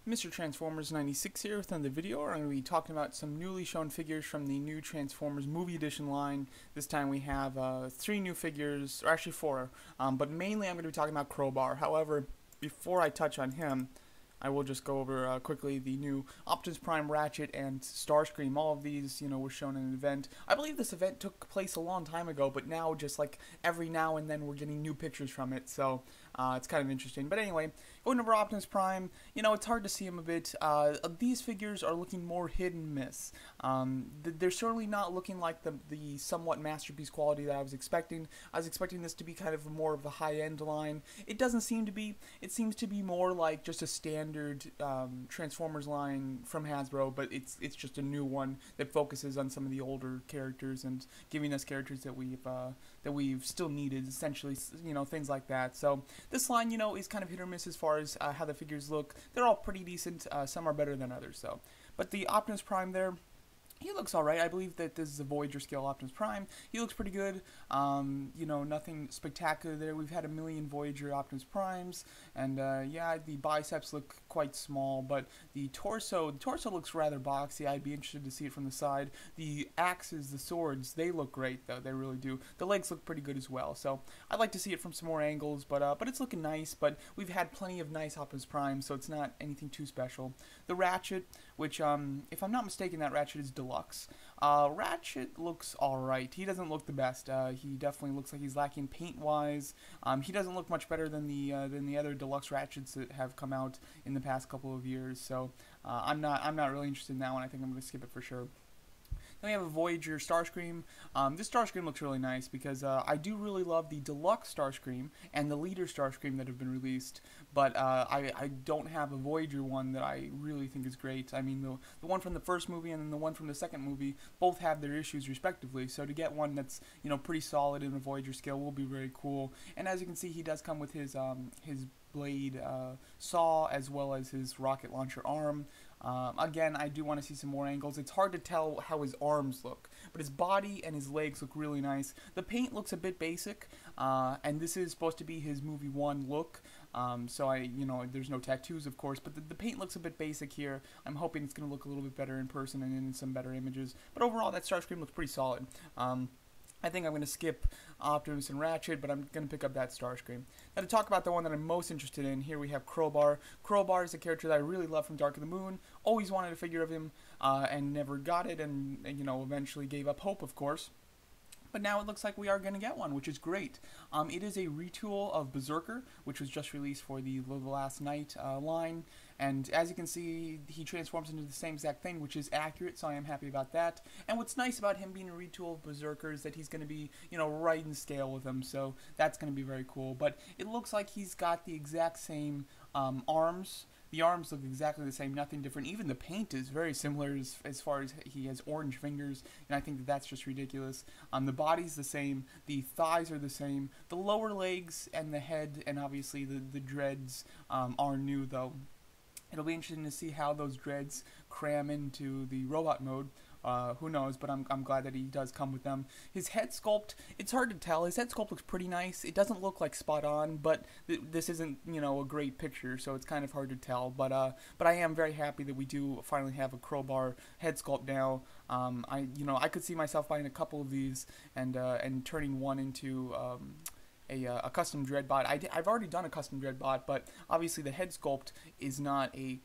Mr. Transformers 96 here with another video. I'm going to be talking about some newly shown figures from the new Transformers Movie Edition line. This time we have 3 new figures, or actually 4, but mainly I'm going to be talking about Crowbar. However, before I touch on him, I will just go over quickly the new Optimus Prime, Ratchet, and Starscream. All of these, were shown in an event. I believe this event took place a long time ago, but now just like every now and then we're getting new pictures from it, so it's kind of interesting. But anyway, going over Optimus Prime, it's hard to see him a bit. These figures are looking more hit and miss. They're certainly not looking like the somewhat masterpiece quality that I was expecting. I was expecting this to be kind of more of the high-end line. It doesn't seem to be. It seems to be more like just a standard Transformers line from Hasbro, but it's just a new one that focuses on some of the older characters and giving us characters that we've still needed, essentially, things like that. So this line, is kind of hit or miss as far as how the figures look. They're all pretty decent. Some are better than others, so. But the Optimus Prime there, he looks alright. I believe that this is a Voyager scale Optimus Prime. He looks pretty good. Nothing spectacular there. We've had a million Voyager Optimus Primes, and yeah, the biceps look quite small, but the torso looks rather boxy. I'd be interested to see it from the side. The axes, the swords, they look great though. They really do. The legs look pretty good as well. So I'd like to see it from some more angles, but it's looking nice. But we've had plenty of nice Optimus Primes, so it's not anything too special. The Ratchet, which if I'm not mistaken, that Ratchet is deluxe. Ratchet looks alright. He doesn't look the best. He definitely looks like he's lacking paint-wise. He doesn't look much better than the other deluxe Ratchets that have come out in the past couple of years. So I'm not really interested in that one. I think I'm going to skip it for sure. Then we have a Voyager Starscream. This Starscream looks really nice because I do really love the Deluxe Starscream and the Leader Starscream that have been released, but I don't have a Voyager one that I really think is great. I mean, the one from the first movie and then the one from the second movie both have their issues respectively, so to get one that's pretty solid in a Voyager scale will be very cool. And as you can see, he does come with his blade saw as well as his rocket launcher arm. Again, I do want to see some more angles. It's hard to tell how his arms look, but his body and his legs look really nice. The paint looks a bit basic, and this is supposed to be his movie 1 look. So there's no tattoos, of course, but the paint looks a bit basic here. I'm hoping it's going to look a little bit better in person and in some better images. But overall, that Starscream looks pretty solid. I think I'm going to skip Optimus and Ratchet, but I'm going to pick up that Starscream. Now to talk about the one that I'm most interested in, here we have Crowbar. Crowbar is a character that I really love from Dark of the Moon. Always wanted a figure of him, and never got it, and eventually gave up hope, of course. But now it looks like we are going to get one, which is great. It is a retool of Berserker, which was just released for the Last Night line. And as you can see, he transforms into the same exact thing, which is accurate, so I am happy about that. And what's nice about him being a retool of Berserker is that he's going to be, right in scale with him, so that's going to be very cool. But it looks like he's got the exact same arms. The arms look exactly the same, nothing different. Even the paint is very similar as far as he has orange fingers, and I think that's just ridiculous. The body's the same, the thighs are the same, the lower legs and the head, and obviously the dreads are new though. It'll be interesting to see how those dreads cram into the robot mode. Who knows, but I'm glad that he does come with them. His head sculpt, it's hard to tell. His head sculpt looks pretty nice. It doesn't look like spot on, but this isn't, a great picture, so it's kind of hard to tell. But I am very happy that we do finally have a Crowbar head sculpt now. I could see myself buying a couple of these and turning one into a custom Dreadbot. I've already done a custom Dreadbot, but obviously the head sculpt is not a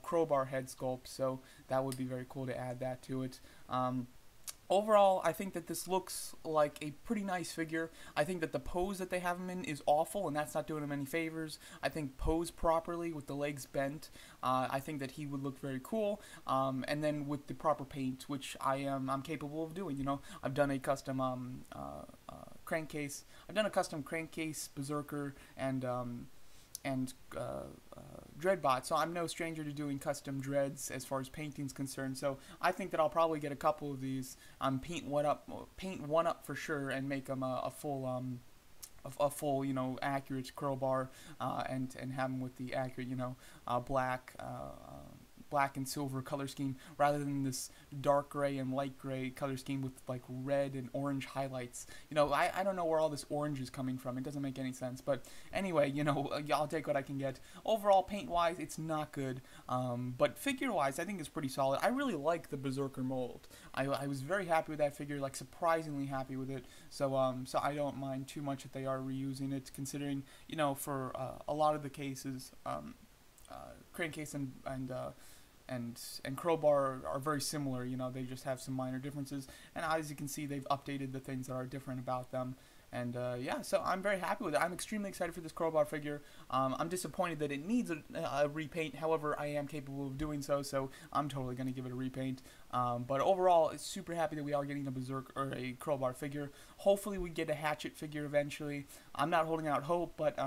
Crowbar head sculpt, so that would be very cool to add that to it. Overall, I think that this looks like a pretty nice figure. I think that the pose that they have him in is awful, and that's not doing him any favors. I think pose properly with the legs bent, I think that he would look very cool. And then with the proper paint, which I'm capable of doing. I've done a custom crankcase. I've done a custom crankcase, Berserker, and Dreadbot, so I'm no stranger to doing custom dreads as far as painting's concerned. So I think that I'll probably get a couple of these, paint one up for sure, and make them a full accurate Crowbar, and have them with the accurate black black and silver color scheme rather than this dark gray and light gray color scheme with like red and orange highlights. You know, I don't know where all this orange is coming from. It doesn't make any sense. But anyway, you know, I'll take what I can get. Overall, paint-wise, it's not good. But figure-wise, I think it's pretty solid. I really like the Berserker mold. I was very happy with that figure, like surprisingly happy with it. So so I don't mind too much that they are reusing it, considering, you know, for a lot of the cases, Crankcase and Crowbar are very similar. You know, they just have some minor differences, and as you can see, they've updated the things that are different about them. And yeah, so I'm very happy with it. I'm extremely excited for this Crowbar figure. I'm disappointed that it needs a repaint. However, I am capable of doing so, so I'm totally going to give it a repaint. But overall, it's super happy that we are getting a Berserker or a Crowbar figure. Hopefully, we get a Hatchet figure eventually. I'm not holding out hope, but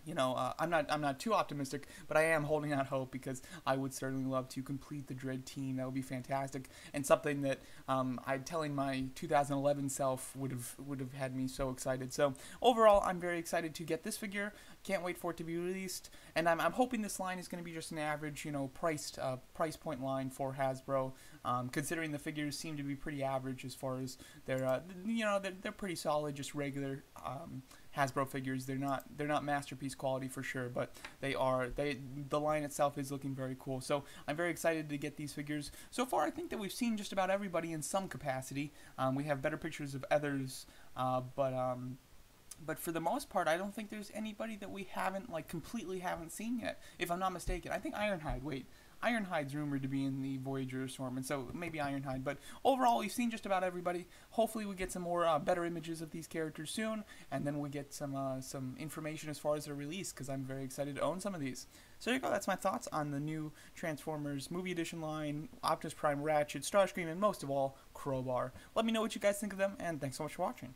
you know, I'm not too optimistic, but I am holding out hope because I would certainly love to complete the Dread team. That would be fantastic, and something that I'm telling my 2011 self would have had me so excited. So overall, I'm very excited to get this figure. Can't wait for it to be released, and I'm hoping this line is going to be just an average, you know, price point line for Hasbro. Considering the figures seem to be pretty average as far as their, you know, they're pretty solid, just regular Hasbro figures. They're not masterpiece quality for sure, but the line itself is looking very cool. So I'm very excited to get these figures. So far, I think that we've seen just about everybody in some capacity. We have better pictures of others, but for the most part, I don't think there's anybody that we haven't, like, completely haven't seen yet. If I'm not mistaken, I think Ironhide. Wait. Ironhide's rumored to be in the Voyager Starscream, and so maybe Ironhide. But overall, we've seen just about everybody. Hopefully, we get some more better images of these characters soon, and then we get some information as far as their release, because I'm very excited to own some of these. So there you go. That's my thoughts on the new Transformers Movie Edition line, Optimus Prime, Ratchet, Starscream, and most of all, Crowbar. Let me know what you guys think of them, and thanks so much for watching.